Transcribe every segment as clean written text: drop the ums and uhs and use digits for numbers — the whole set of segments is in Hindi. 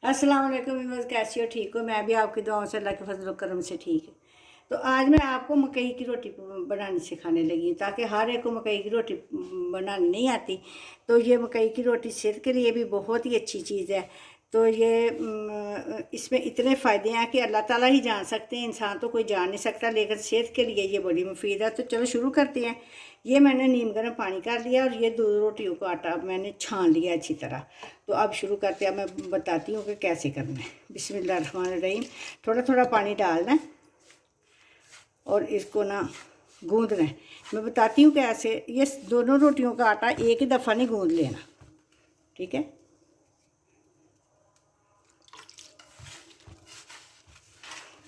अस्सलाम वालेकुम व्यूअर्स, कैसी हो? ठीक हो? मैं भी आपकी दुआओं से अल्लाह के फजल व करम से ठीक है। तो आज मैं आपको मकई की रोटी बनानी सिखाने लगी हूँ, ताकि हर एक को मकई की रोटी बनानी नहीं आती। तो ये मकई की रोटी सेहत के लिए भी बहुत ही अच्छी चीज़ है। तो ये इसमें इतने फ़ायदे हैं कि अल्लाह ताला ही जान सकते हैं, इंसान तो कोई जान नहीं सकता, लेकिन सेहत के लिए ये बड़ी मुफीद है। तो चलो शुरू करते हैं। ये मैंने नीम गर्म पानी कर लिया और ये 2 रोटियों का आटा मैंने छान लिया अच्छी तरह। तो अब शुरू करते हैं। मैं बताती हूँ कि कैसे करना है। बिस्मिल्लाहिर्रहमानिर्रहीम। थोड़ा थोड़ा पानी डालना है और इसको ना गूंदना है। मैं बताती हूँ कि ऐसे ये दोनों रोटियों का आटा एक ही दफ़ा नहीं गूंद लेना, ठीक है।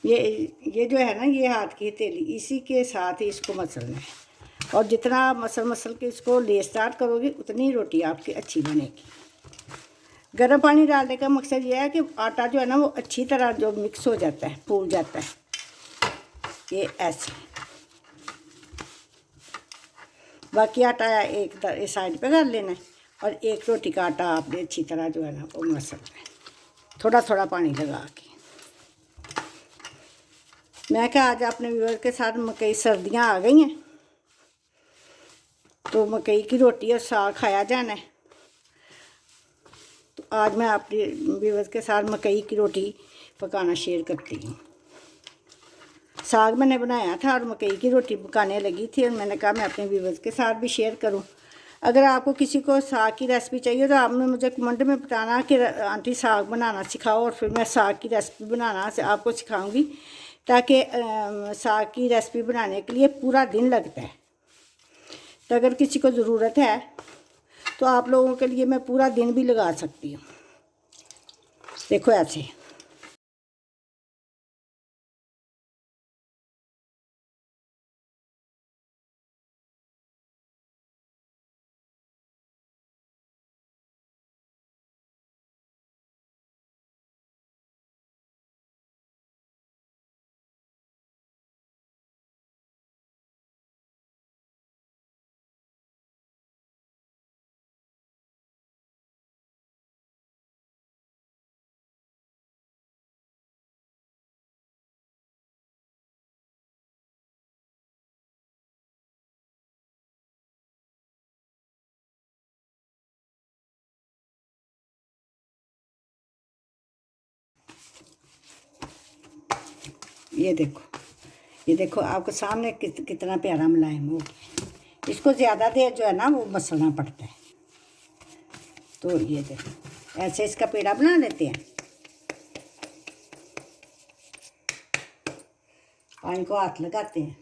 ये जो है ना, ये हाथ की हथेली, इसी के साथ ही इसको मसलना है। और जितना मसल के इसको ले स्टार्ट करोगे, उतनी रोटी आपकी अच्छी बनेगी। गर्म पानी डालने का मकसद ये है कि आटा जो है ना वो अच्छी तरह जो मिक्स हो जाता है, फूल जाता है। ये ऐसे बाकी आटा एक साइड पे कर लेना है और एक रोटी का आटा आपने अच्छी तरह जो है ना वो मसलना है, थोड़ा थोड़ा पानी लगा के। मैं क्या आज अपने व्यूअर के साथ मकई सर्दियाँ आ गई हैं, तो मकई की रोटी और साग खाया जाना है। तो आज मैं अपने व्यूअर के साथ मकई की रोटी पकाना शेयर करती हूँ। साग मैंने बनाया था और मकई की रोटी पकाने लगी थी, और मैंने कहा मैं अपने व्यूअर्स के साथ भी शेयर करूं। अगर आपको किसी को साग की रेसिपी चाहिए तो आपने मुझे कमेंट में बताना कि आंटी साग बनाना सिखाओ, और फिर मैं साग की रेसिपी बनाना से आपको सिखाऊंगी। ताकि साग की रेसिपी बनाने के लिए पूरा दिन लगता है। तो अगर किसी को ज़रूरत है तो आप लोगों के लिए मैं पूरा दिन भी लगा सकती हूँ। देखो ऐसे ये देखो आपको सामने कितना प्यारा मुलायम हो गया। इसको ज़्यादा देर जो है ना वो मसलना पड़ता है। तो ये देखो ऐसे इसका पेड़ा बना लेते हैं। पानी को हाथ लगाते हैं।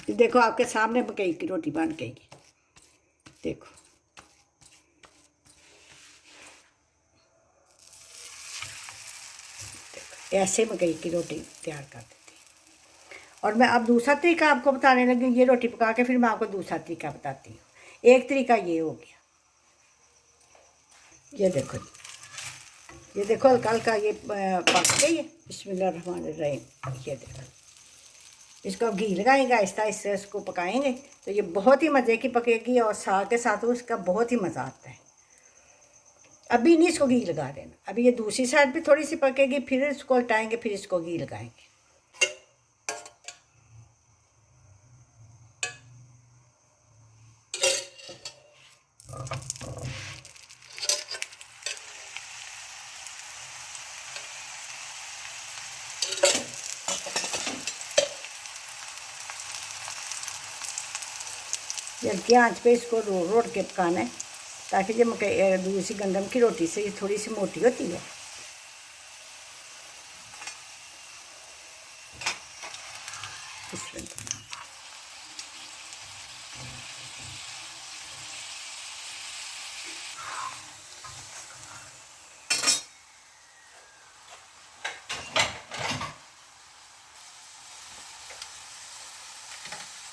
देखो आपके सामने मकई की रोटी बन गई। देखो ऐसे मकई की रोटी तैयार कर देती हूँ। और मैं अब दूसरा तरीका आपको बताने लगी। ये रोटी पका के फिर मैं आपको दूसरा तरीका बताती हूँ। एक तरीका ये हो गया, ये देखो हल्का हल्का ये पक गई है। बिस्मिल्लाहिर्रहमानिर्रहीम। ये देखो इसको अब घी लगाएंगे, आहिस्ता आहिस्ता इसको पकाएंगे तो ये बहुत ही मज़े की पकेगी, और साग के साथ उसका बहुत ही मज़ा आता है। अभी नहीं इसको घी लगा देना, अभी ये दूसरी साइड पे थोड़ी सी पकेगी, फिर इसको उल्टाएंगे, फिर इसको घी लगाएंगे। हल्की आंच पे इसको रोड़ रोड़ के पकाना है, ताकि जो मकई दूसरी गंदम की रोटी से ये थोड़ी सी मोटी होती है।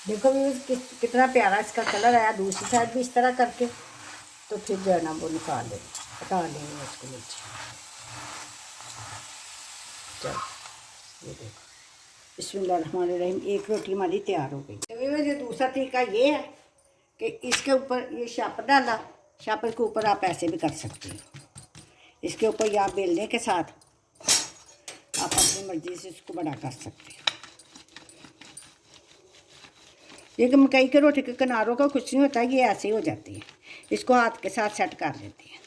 देखो भी कितना प्यारा इसका कलर आया, दूसरी साइड भी इस तरह करके। तो फिर जो है ना वो निकाल लेंगे, हटा लेंगे इसको नीचे। चलो ये देखो, बिस्मिल्लाहिर्रहमानिर्रहीम, एक रोटी हमारी तैयार हो गई। तो ये दूसरा तरीका ये है कि इसके ऊपर ये शापर डाला, शापर के ऊपर आप ऐसे भी कर सकते हो, इसके ऊपर या बेलने के साथ आप अपनी मर्ज़ी से इसको बड़ा कर सकते हो। ये मकई के रोटी के किनारों का कुछ नहीं होता, ये ऐसे ही हो जाती है। इसको हाथ के साथ सेट कर लेते हैं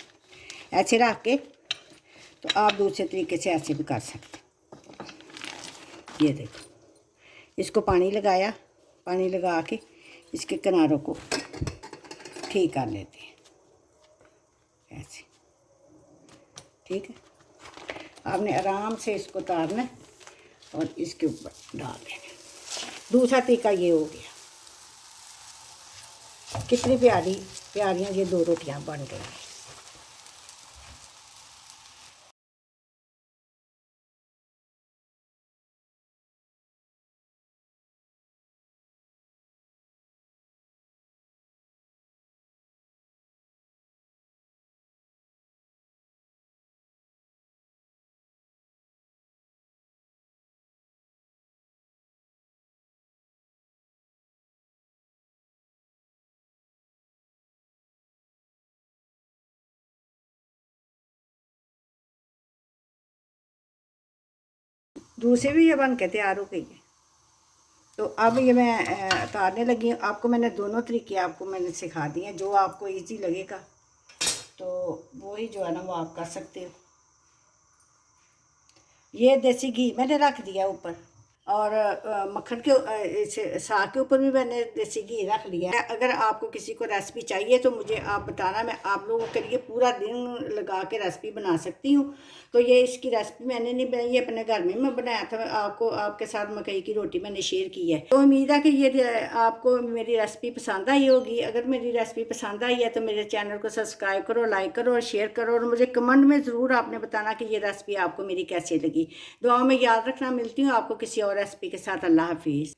ऐसे रख के। तो आप दूसरे तरीके से ऐसे भी कर सकते हैं। ये देखो, इसको पानी लगाया, पानी लगा के इसके किनारों को ठीक कर लेते हैं ऐसे। ठीक है, आपने आराम से इसको उतारना और इसके ऊपर डाल देना। दूसरा तरीका ये हो गया। कितनी प्यारियाँ ये दो रोटियां बन गई। दूसरी भी ये बन के तैयार हो गई है। तो अब ये मैं उतारने लगी हूँ। आपको मैंने दोनों तरीके आपको मैंने सिखा दिए हैं, जो आपको इजी लगेगा तो वही जो है ना वो आप कर सकते हो। ये देसी घी मैंने रख दिया ऊपर, और मक्खन के इस साग के ऊपर भी मैंने देसी घी रख लिया है। अगर आपको किसी को रेसिपी चाहिए तो मुझे आप बताना, मैं आप लोगों के लिए पूरा दिन लगा के रेसिपी बना सकती हूँ। तो ये इसकी रेसिपी मैंने नहीं बनाई, ये अपने घर में मैं बनाया था। आपको आपके साथ मकई की रोटी मैंने शेयर की है। तो उम्मीद है कि ये आपको मेरी रेसिपी पसंद आई होगी। अगर मेरी रेसिपी पसंद आई है तो मेरे चैनल को सब्सक्राइब करो, लाइक करो और शेयर करो, और मुझे कमेंट में ज़रूर आपने बताना कि ये रेसिपी आपको मेरी कैसी लगी। दुआओं में याद रखना। मिलती हूँ आपको किसी और रेसिपी के साथ। अल्लाह हाफिज़।